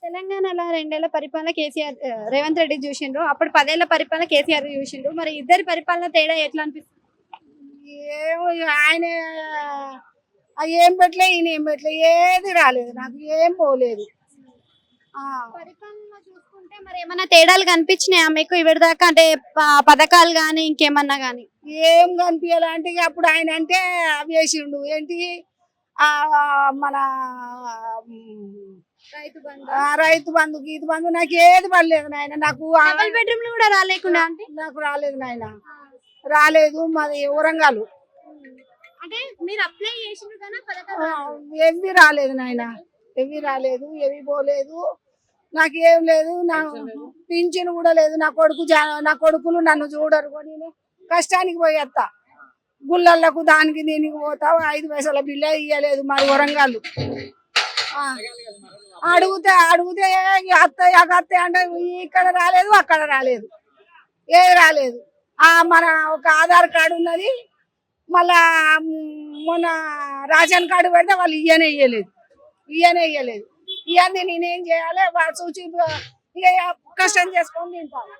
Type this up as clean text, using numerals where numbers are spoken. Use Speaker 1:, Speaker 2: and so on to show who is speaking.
Speaker 1: తెలంగాణలో 2 ఏళ్ల పరిపాలన కేసీఆర్ రేవంత్ రెడ్డి చూసిండ్రు. అప్పుడు 10 ఏళ్ల పరిపాలన కేసీఆర్ చూసిండ్రు. మరి ఇద్దరి పరిపాలన తేడా ఎట్లా అనిపిస్తుంది?
Speaker 2: ఏమో ఇక ఆయన ఏం పెట్టలే, ఈయన ఏం పెట్టలే, ఏది రాలేదు, నాకు ఏం పోలేదు. ఆ,
Speaker 1: పరిపాలన చూసుకుంటే మరి ఏమన్నా తేడాలు కనిపించినాయా మీకు ఇవిడదాకా? అంటే పథకాలు గానీ ఇంకేమన్నా గానీ?
Speaker 2: ఏం కనిపించాలి అంటే ఇక అప్పుడు ఆయన అంటే అవి వేసిండు ఏంటి, ఆ మన
Speaker 1: రైతు బంధు,
Speaker 2: రైతు బంధు గీతు బంధు నాకు ఏది పడలేదు నాయన, నాకు
Speaker 1: డబుల్ బెడ్రూమ్లు కూడా రాలేకుండా అంటే
Speaker 2: నాకు రాలేదు నాయన, రాలేదు. మాది వరంగల్.
Speaker 1: అంటే మీరు అప్లై చేసిండ్రు కానీ పథకాలు
Speaker 2: ఏవి రాలేదు నాయన, ఏవి రాలేదు, ఏవి పోలేదు, నాకు ఏం లేదు. నా పింఛన్ కూడా లేదు. నా కొడుకులు నన్ను చూడరు. నేను కష్టానికి పోయేస్తా, గుళ్ళలకు దానికి దీనికి పోతా. 5 పైసల బిల్ల ఇయ్యలేదు మరి వరంగల్. అడిగితే అత్తయ్య అంటే ఇక్కడ రాలేదు, అక్కడ రాలేదు, ఏది రాలేదు. మన ఒక ఆధార్ కార్డు ఉన్నది, మళ్ళా మొన్న రేషన్ కార్డు పెడితే వాళ్ళు ఇయ్యలేదు. ఇవన్నీ నేనేం చేయాలి? చూసి ఇక కష్టం చేసుకొని తింటాను.